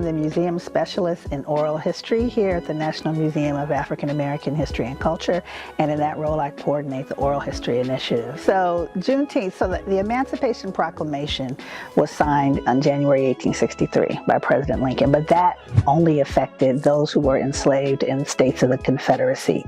the museum specialist in oral history here at the National Museum of African American History and Culture, and in that role I coordinate the Oral History Initiative. So Juneteenth, so the Emancipation Proclamation was signed on January 1863 by President Lincoln, but that only affected those who were enslaved in states of the Confederacy.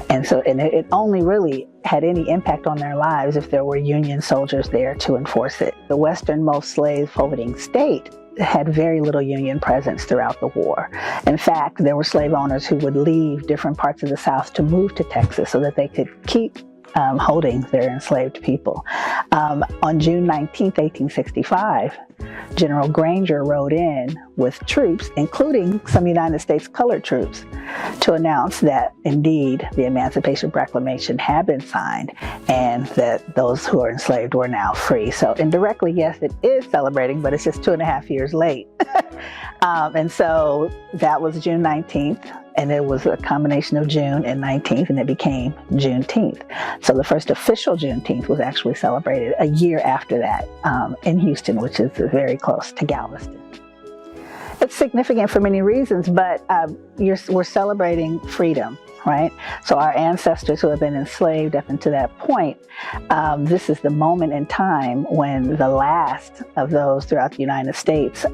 And it only really had any impact on their lives if there were Union soldiers there to enforce it. The westernmost slave-holding state had very little Union presence throughout the war. In fact, there were slave owners who would leave different parts of the South to move to Texas so that they could keep holding their enslaved people. On June 19th, 1865, General Granger rode in with troops, including some United States colored troops, to announce that indeed the Emancipation Proclamation had been signed and that those who are enslaved were now free. So indirectly, yes, it is celebrating, but it's just 2.5 years late. And so that was June 19th. And it was a combination of June and 19th, and it became Juneteenth. So the first official Juneteenth was actually celebrated a year after that in Houston, which is very close to Galveston. It's significant for many reasons, but we're celebrating freedom, right? So our ancestors who have been enslaved up until that point, this is the moment in time when the last of those throughout the United States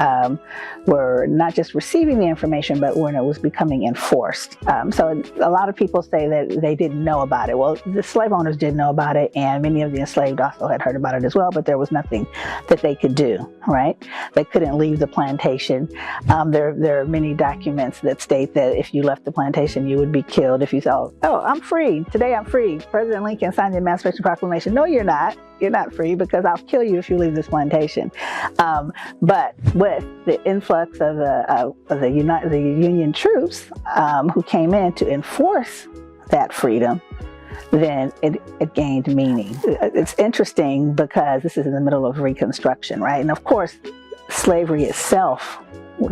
were not just receiving the information, but when it was becoming enforced. So a lot of people say that they didn't know about it. Well, the slave owners did know about it, and many of the enslaved also had heard about it as well, but there was nothing that they could do, right? They couldn't leave the plantation. There are many documents that state that if you left the plantation, you would be killed if you thought, oh, I'm free. Today I'm free. President Lincoln signed the Emancipation Proclamation. No, you're not. You're not free because I'll kill you if you leave this plantation. But with the influx of the Union troops who came in to enforce that freedom, then it gained meaning. It's interesting because this is in the middle of Reconstruction, right? And of course, slavery itself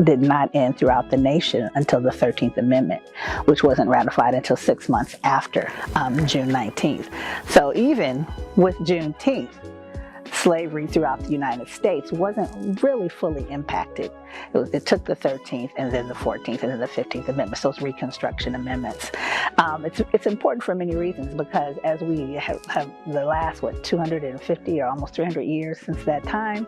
did not end throughout the nation until the 13th Amendment, which wasn't ratified until 6 months after June 19th. So even with Juneteenth, slavery throughout the United States wasn't really fully impacted. It took the 13th and then the 14th and then the 15th Amendments, those Reconstruction Amendments. It's important for many reasons because as we have the last, 250 or almost 300 years since that time,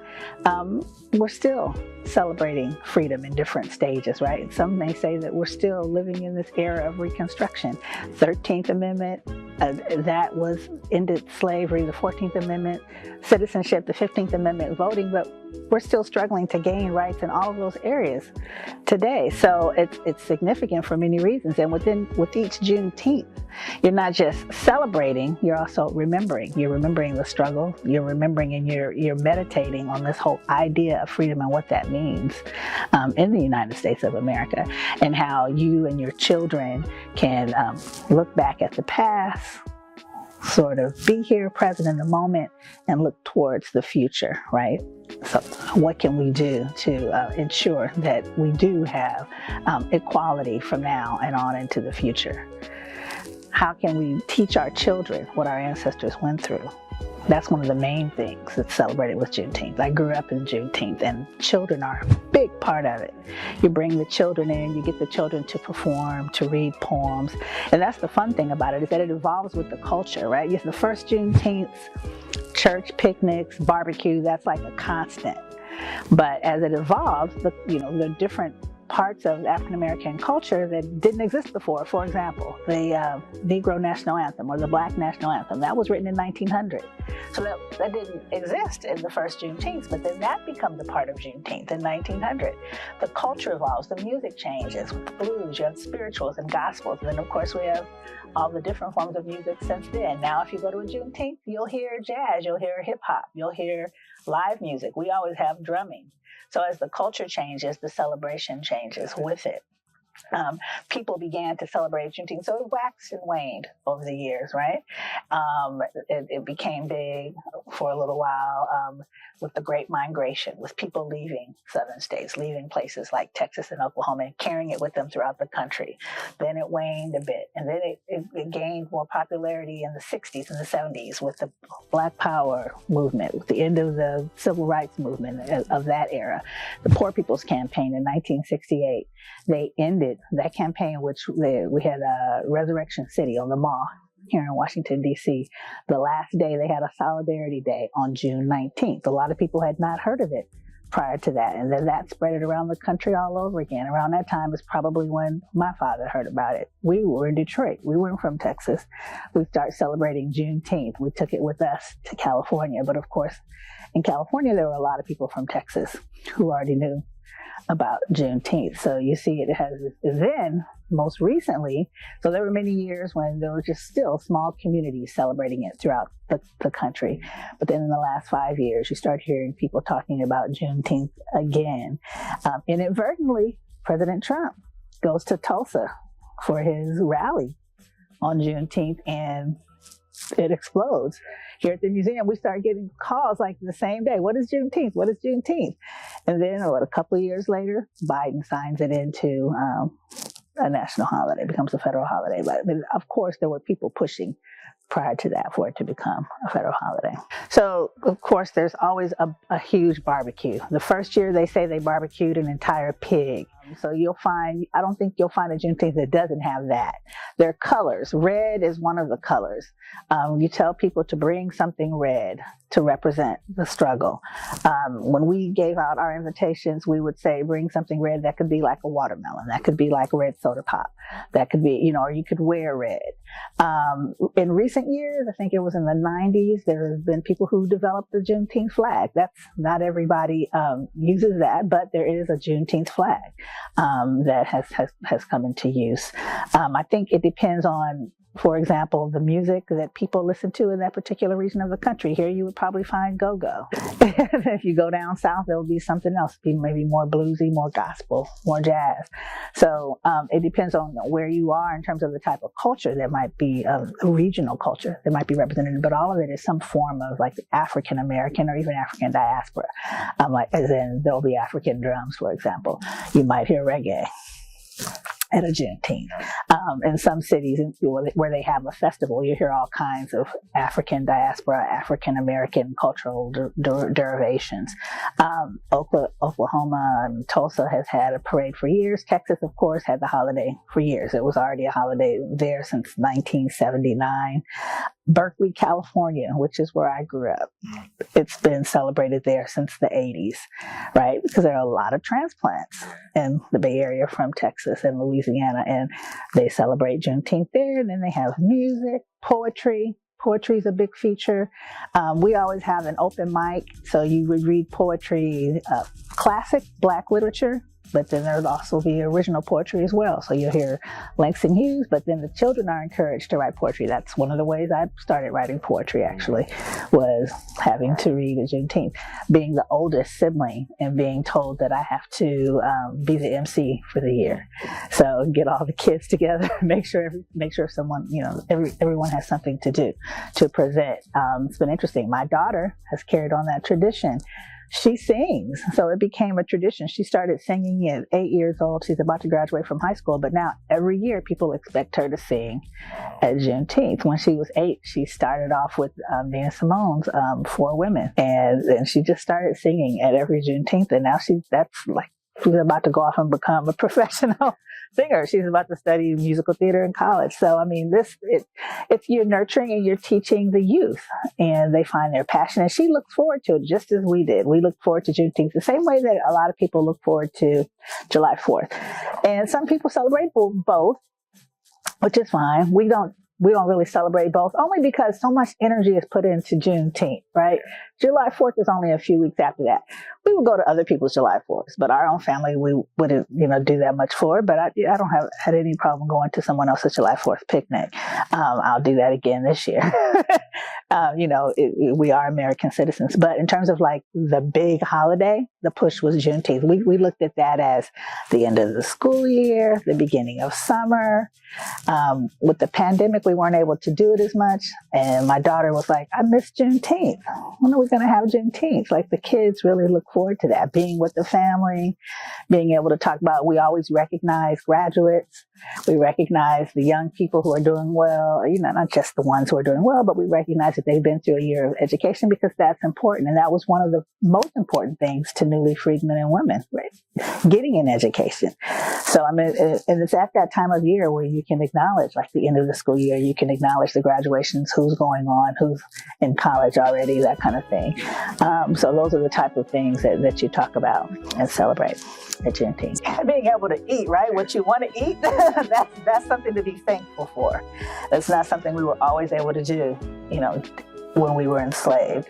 we're still celebrating freedom in different stages, right? Some may say that we're still living in this era of Reconstruction. 13th Amendment, that was ended slavery. The 14th Amendment, citizenship. The 15th Amendment, voting. But we're still struggling to gain rights in all of those areas today. So it's significant for many reasons. And with each Juneteenth, you're not just celebrating, you're also remembering. You're remembering the struggle. You're remembering and you're meditating on this whole idea of freedom and what that means in the United States of America, and how you and your children can look back at the past, sort of be here present in the moment, and look towards the future, right? So what can we do to ensure that we do have equality from now and on into the future? How can we teach our children what our ancestors went through? That's one of the main things that's celebrated with Juneteenth. I grew up in Juneteenth, and children are a big part of it. You bring the children in, you get the children to perform, to read poems. And that's the fun thing about it, is that it evolves with the culture, right? Yes, the first Juneteenth, church picnics, barbecue, that's like a constant. But as it evolves, the different parts of African American culture that didn't exist before. For example, the Negro National Anthem or the Black National Anthem, that was written in 1900. So that didn't exist in the first Juneteenth, but then that becomes a part of Juneteenth in 1900. The culture evolves, the music changes. With the blues, you have spirituals and gospels, and then of course we have all the different forms of music since then. Now if you go to a Juneteenth, you'll hear jazz, you'll hear hip hop, you'll hear live music. We always have drumming. So as the culture changes, the celebration changes with it. people began to celebrate Juneteenth. So it waxed and waned over the years, right? It became big for a little while with the Great Migration, with people leaving southern states, leaving places like Texas and Oklahoma and carrying it with them throughout the country. Then it waned a bit, and then it gained more popularity in the 60s and the 70s with the Black Power movement, with the end of the Civil Rights movement of that era. The Poor People's Campaign in 1968, they ended that campaign, which we had Resurrection City on the Mall here in Washington, D.C. The last day they had a Solidarity Day on June 19th. A lot of people had not heard of it prior to that. And then that spread it around the country all over again. Around that time is probably when my father heard about it. We were in Detroit. We weren't from Texas. We started celebrating Juneteenth. We took it with us to California. But of course, in California, there were a lot of people from Texas who already knew about Juneteenth. So you see it has then most recently, so there were many years when there were just still small communities celebrating it throughout the country. But then in the last 5 years, you start hearing people talking about Juneteenth again. Inadvertently, President Trump goes to Tulsa for his rally on Juneteenth, and it explodes. Here at the museum, we start getting calls like the same day. What is Juneteenth? What is Juneteenth? And then a couple of years later, Biden signs it into a national holiday, becomes a federal holiday. But of course, there were people pushing prior to that for it to become a federal holiday. So, of course, there's always a huge barbecue. The first year they say they barbecued an entire pig. So you'll find, I don't think you'll find a Juneteenth that doesn't have that. There are colors. Red is one of the colors. You tell people to bring something red to represent the struggle. When we gave out our invitations, we would say, bring something red. That could be like a watermelon. That could be like a red soda pop. That could be, or you could wear red. In recent years, I think it was in the 90s, there have been people who developed the Juneteenth flag. That's not everybody uses that, but there is a Juneteenth flag that has come into use. I think it depends on, for example, the music that people listen to in that particular region of the country. Here you would probably find go-go. If you go down south, there will be something else, maybe more bluesy, more gospel, more jazz. So it depends on where you are in terms of the type of culture. There might be a regional culture that might be represented, but all of it is some form of like African American or even African diaspora. Like, as in, there'll be African drums, for example. You might hear reggae at a Juneteenth. In some cities where they have a festival, you hear all kinds of African diaspora, African American cultural derivations. Oklahoma and Tulsa has had a parade for years. Texas, of course, had the holiday for years. It was already a holiday there since 1979. Berkeley, California, which is where I grew up, it's been celebrated there since the 80s, right? Because there are a lot of transplants in the Bay Area from Texas and Louisiana, and they celebrate Juneteenth there, and then they have music, poetry. Poetry is a big feature. We always have an open mic, so you would read poetry, classic Black literature, but then there'll also be original poetry as well. So you'll hear Langston Hughes, but then the children are encouraged to write poetry. That's one of the ways I started writing poetry, actually, was having to read at Juneteenth. Being the oldest sibling and being told that I have to be the MC for the year. So get all the kids together, make sure someone, everyone has something to do, to present. It's been interesting. My daughter has carried on that tradition. She sings, so it became a tradition. She started singing at 8 years old. She's about to graduate from high school, but now every year people expect her to sing at Juneteenth. When she was 8, she started off with Nina Simone's For Women, and she just started singing at every Juneteenth, and now she's about to go off and become a professional singer. She's about to study musical theater in college. So, I mean, if you're nurturing and you're teaching the youth and they find their passion, and she looks forward to it just as we did. We look forward to Juneteenth the same way that a lot of people look forward to July 4th. And some people celebrate both, which is fine. We don't we don't really celebrate both, only because so much energy is put into Juneteenth, right? July 4th is only a few weeks after that. We would go to other people's July 4ths, but our own family, we wouldn't, do that much for it. But I don't have had any problem going to someone else's July 4th picnic. I'll do that again this year. We are American citizens. But in terms of like the big holiday, the push was Juneteenth. We looked at that as the end of the school year, the beginning of summer. With the pandemic, we weren't able to do it as much. And my daughter was like, I miss Juneteenth. When are we going to have Juneteenth? Like the kids really look forward to that, being with the family, being able to talk about, we always recognize graduates. We recognize the young people who are doing well, not just the ones who are doing well, but we recognize that they've been through a year of education because that's important. And that was one of the most important things to newly freed men and women, right? Getting an education. So, and it's at that time of year where you can acknowledge, like the end of the school year, you can acknowledge the graduations, who's going on, who's in college already, that kind of thing. So those are the type of things that you talk about and celebrate at Juneteenth. Being able to eat, right? What you want to eat, that's something to be thankful for. It's not something we were always able to do, when we were enslaved.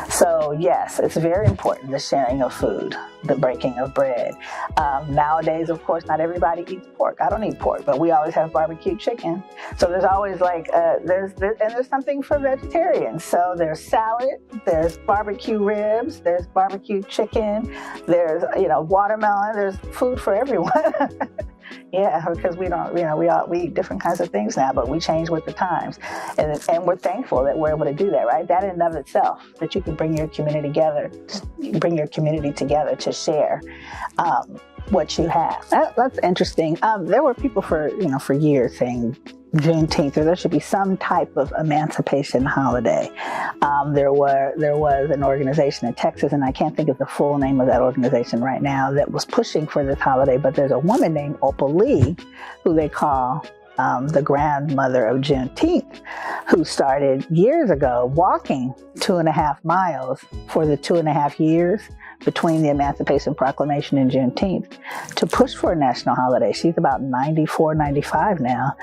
So yes, it's very important, the sharing of food, the breaking of bread. Nowadays, of course, not everybody eats pork. I don't eat pork, but we always have barbecue chicken. So there's always there's something for vegetarians. So there's salad, there's barbecue ribs, there's barbecue chicken, there's, watermelon, there's food for everyone. Yeah, because we don't, we eat different kinds of things now, but we change with the times. And we're thankful that we're able to do that, right? That in and of itself, that you can bring your community together to share what you have. That's interesting. There were people for years saying Juneteenth, or there should be some type of emancipation holiday. There was an organization in Texas, and I can't think of the full name of that organization right now, that was pushing for this holiday. But there's a woman named Opal Lee, who they call the grandmother of Juneteenth, who started years ago walking 2.5 miles for the 2.5 years between the Emancipation Proclamation and Juneteenth to push for a national holiday. She's about 94, 95 now.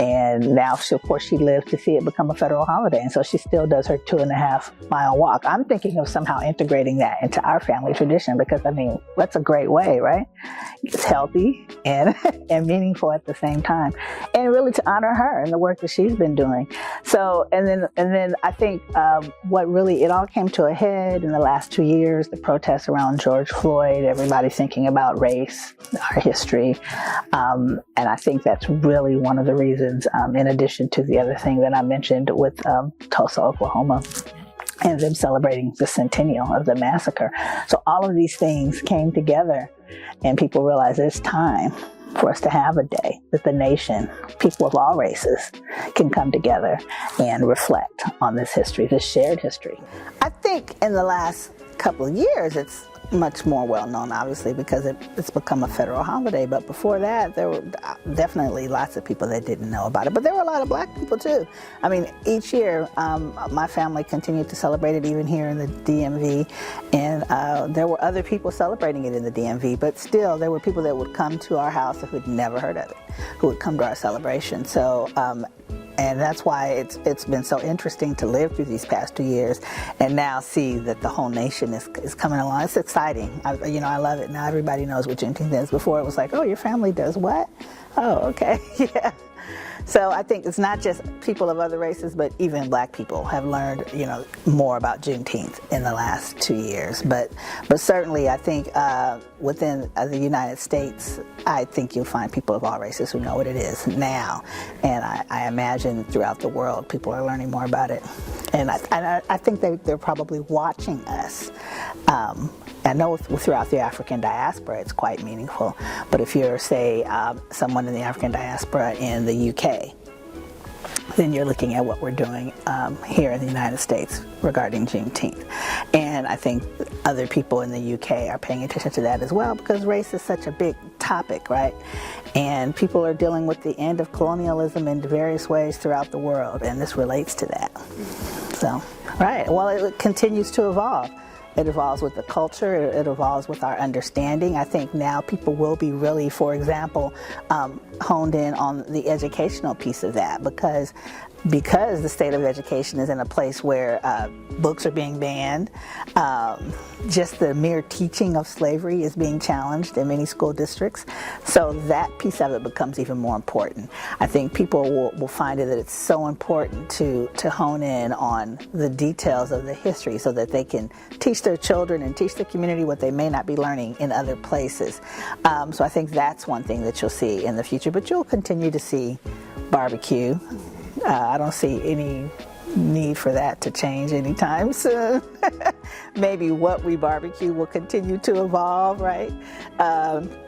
And now, of course, she lived to see it become a federal holiday. And so she still does her 2.5 mile walk. I'm thinking of somehow integrating that into our family tradition because, that's a great way, right? It's healthy and meaningful at the same time. And really to honor her and the work that she's been doing. So, and then I think what really, it all came to a head in the last 2 years, the protests around George Floyd, everybody thinking about race, our history. And I think that's really one of the reasons, in addition to the other thing that I mentioned with Tulsa, Oklahoma, and them celebrating the centennial of the massacre. So all of these things came together and people realized it's time for us to have a day that the nation, people of all races, can come together and reflect on this history, this shared history. I think in the last couple of years, it's much more well known, obviously, because it's become a federal holiday. But before that, there were definitely lots of people that didn't know about it. But there were a lot of Black people too. Each year, my family continued to celebrate it, even here in the DMV. And there were other people celebrating it in the DMV. But still, there were people that would come to our house who had never heard of it, who would come to our celebration. So, and that's why it's been so interesting to live through these past 2 years and now see that the whole nation is coming along. It's exciting. I love it. Now everybody knows what Juneteenth is. Before it was like, oh, your family does what? Oh, okay. Yeah. So I think it's not just people of other races, but even Black people have learned, more about Juneteenth in the last 2 years. But certainly, I think within the United States, I think you'll find people of all races who know what it is now. And I imagine throughout the world, people are learning more about it. And I think they're probably watching us. I know throughout the African diaspora, it's quite meaningful. But if you're, say, someone in the African diaspora in the UK, then you're looking at what we're doing here in the United States regarding Juneteenth. And I think other people in the UK are paying attention to that as well, because race is such a big topic, right? And people are dealing with the end of colonialism in various ways throughout the world, and this relates to that. So, right, well, it continues to evolve. It evolves with the culture, it evolves with our understanding. I think now people will be really, for example, honed in on the educational piece of that, because the state of education is in a place where books are being banned. Just the mere teaching of slavery is being challenged in many school districts. So that piece of it becomes even more important. I think people will find that it's so important to hone in on the details of the history so that they can teach their children and teach the community what they may not be learning in other places. So I think that's one thing that you'll see in the future, but you'll continue to see barbecue. I don't see any need for that to change anytime soon. Maybe what we barbecue will continue to evolve, right?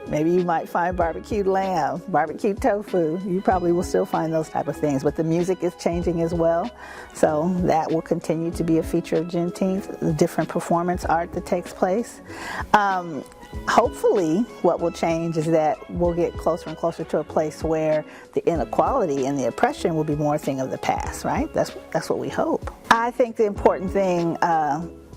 Maybe you might find barbecued lamb, barbecued tofu. You probably will still find those type of things, but the music is changing as well. So that will continue to be a feature of Juneteenth, the different performance art that takes place. Hopefully what will change is that we'll get closer and closer to a place where the inequality and the oppression will be more a thing of the past, right? That's what we hope. I think the important thing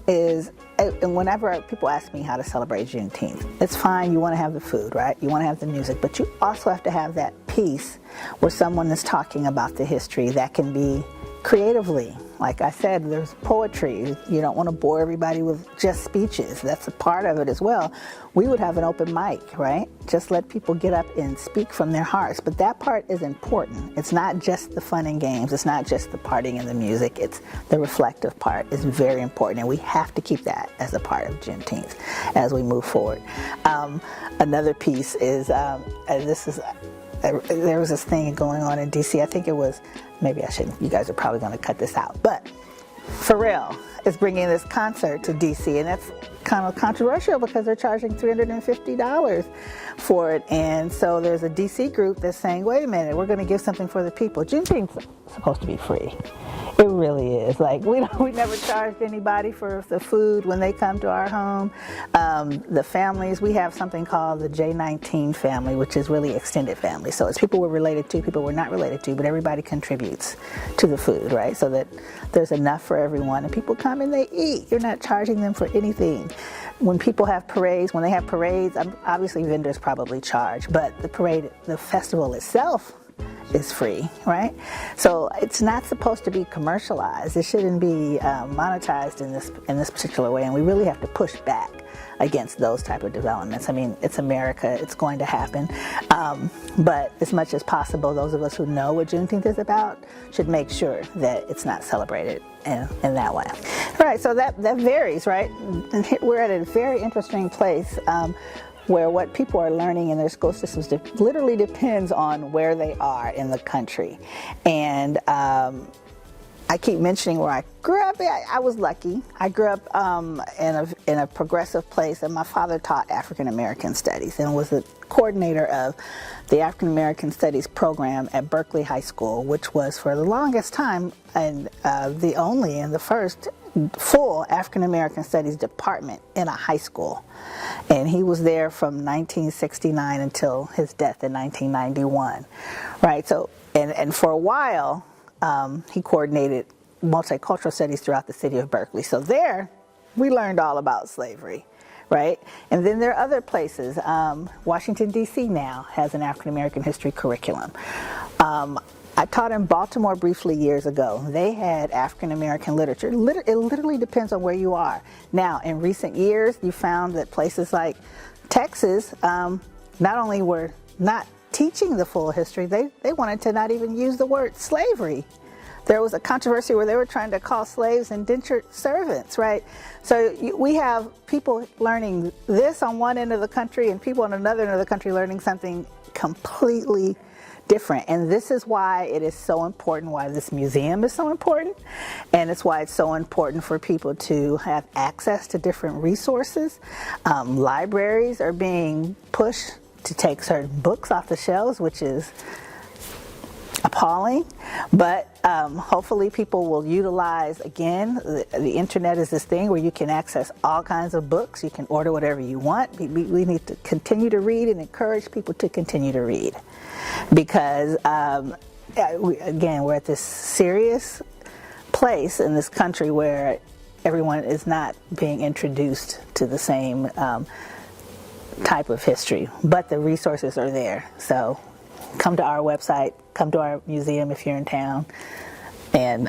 is, and whenever people ask me how to celebrate Juneteenth, it's fine, you want to have the food, right? You want to have the music, but you also have to have that piece where someone is talking about the history that can be creatively. Like I said, there's poetry. You don't want to bore everybody with just speeches. That's a part of it as well. We would have an open mic, right? Just let people get up and speak from their hearts. But that part is important. It's not just the fun and games. It's not just the partying and the music. It's the reflective part is very important. And we have to keep that as a part of Juneteenth as we move forward. Another piece is, there was this thing going on in DC. I think it was, maybe I shouldn't, you guys are probably going to cut this out, but Pharrell is bringing this concert to DC, and that's kind of controversial because they're charging $350 for it. And so there's a DC group that's saying, wait a minute, we're going to give something for the people. Juneteenth's supposed to be free. It really is. Like, we never charged anybody for the food when they come to our home. The families, we have something called the J19 family, which is really extended family. So it's people we're related to, people we're not related to, but everybody contributes to the food, right? So that there's enough for everyone, and people come and they eat. You're not charging them for anything. When people have parades, when they have parades, obviously vendors probably charge, but the parade, the festival itself is free, right? So it's not supposed to be commercialized. It shouldn't be monetized in this particular way, and we really have to push back against those type of developments. I mean, it's America, it's going to happen, but as much as possible, those of us who know what Juneteenth is about should make sure that it's not celebrated in that way. All right, so that varies, right? And we're at a very interesting place where what people are learning in their school systems literally depends on where they are in the country. And I keep mentioning where I grew up. I was lucky. I grew up in a progressive place, and my father taught African American Studies and was the coordinator of the African American Studies program at Berkeley High School, which was for the longest time and the only and the first full African American Studies department in a high school. And he was there from 1969 until his death in 1991, right? So, and for a while, he coordinated multicultural studies throughout the city of Berkeley. So there, we learned all about slavery, right? And then there are other places. Washington, D.C. now has an African American history curriculum. I taught in Baltimore briefly years ago. They had African American literature. It literally depends on where you are. Now, in recent years, you found that places like Texas not only were not teaching the full history, they wanted to not even use the word slavery. There was a controversy where they were trying to call slaves indentured servants, right? So we have people learning this on one end of the country and people on another end of the country learning something completely different. And this is why it is so important, why this museum is so important, and it's why it's so important for people to have access to different resources. Libraries are being pushed to take certain books off the shelves, which is appalling, but hopefully people will utilize, again, the internet is this thing where you can access all kinds of books. You can order whatever you want. We need to continue to read and encourage people to continue to read, because again, we're at this serious place in this country where everyone is not being introduced to the same type of history, but the resources are there. So come to our website, come to our museum if you're in town, and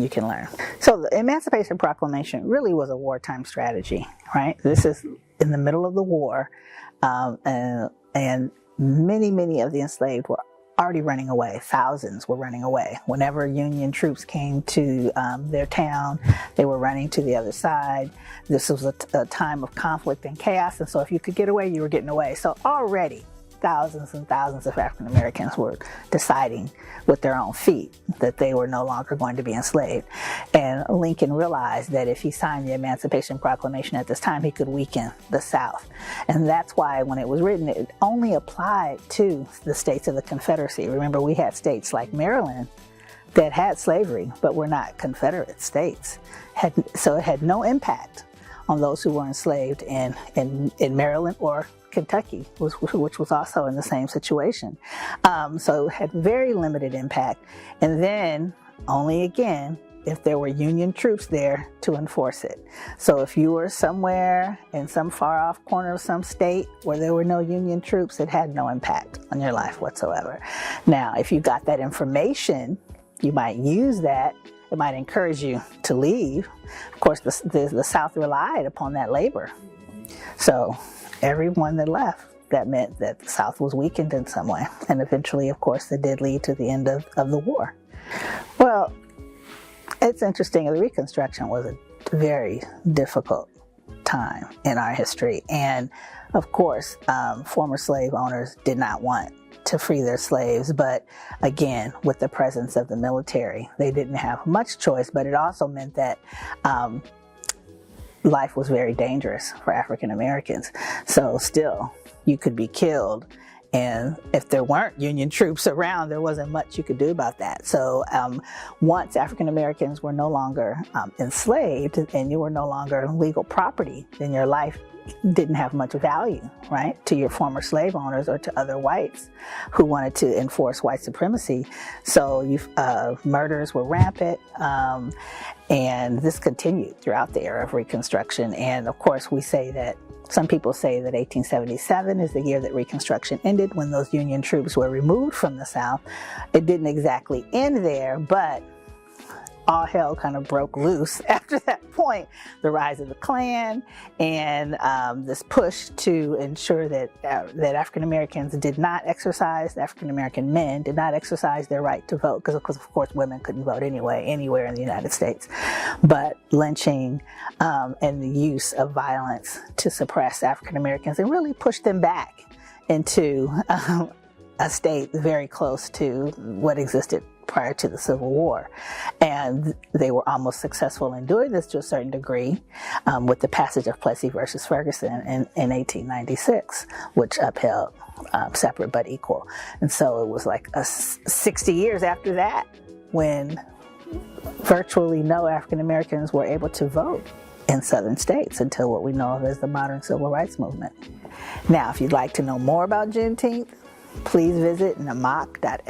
you can learn. So the Emancipation Proclamation really was a wartime strategy, right? This is in the middle of the war, and many of the enslaved were already running away. Thousands were running away. Whenever Union troops came to their town, they were running to the other side. This was a time of conflict and chaos, and so if you could get away, you were getting away. So already thousands and thousands of African Americans were deciding with their own feet that they were no longer going to be enslaved. And Lincoln realized that if he signed the Emancipation Proclamation at this time, he could weaken the South. And that's why when it was written, it only applied to the states of the Confederacy. Remember, we had states like Maryland that had slavery, but were not Confederate states. So it had no impact on those who were enslaved in Maryland or Kentucky, which was also in the same situation. So it had very limited impact. And then only again, if there were Union troops there to enforce it. So if you were somewhere in some far off corner of some state where there were no Union troops, it had no impact on your life whatsoever. Now, if you got that information, you might use that. It might encourage you to leave. Of course, the South relied upon that labor. So everyone that left, that meant that the South was weakened in some way. And eventually, of course, that did lead to the end of the war. Well, it's interesting. The Reconstruction was a very difficult time in our history. And of course, former slave owners did not want to free their slaves, but again, with the presence of the military, they didn't have much choice. But it also meant that life was very dangerous for African Americans. So still, you could be killed, and if there weren't Union troops around, there wasn't much you could do about that. So once African Americans were no longer enslaved and you were no longer legal property, then your life didn't have much value, right, to your former slave owners or to other whites who wanted to enforce white supremacy. So murders were rampant, and this continued throughout the era of Reconstruction. And of course, some people say that 1877 is the year that Reconstruction ended, when those Union troops were removed from the South. It didn't exactly end there, but all hell kind of broke loose after that point. The rise of the Klan and this push to ensure that African Americans did not exercise, African American men did not exercise their right to vote, because of course women couldn't vote anyway, anywhere in the United States. But lynching and the use of violence to suppress African Americans and really push them back into a state very close to what existed prior to the Civil War. And they were almost successful in doing this to a certain degree with the passage of Plessy versus Ferguson in 1896, which upheld separate but equal. And so it was like 60 years after that when virtually no African Americans were able to vote in southern states until what we know of as the modern civil rights movement. Now, if you'd like to know more about Juneteenth, please visit nmaahc.si.edu.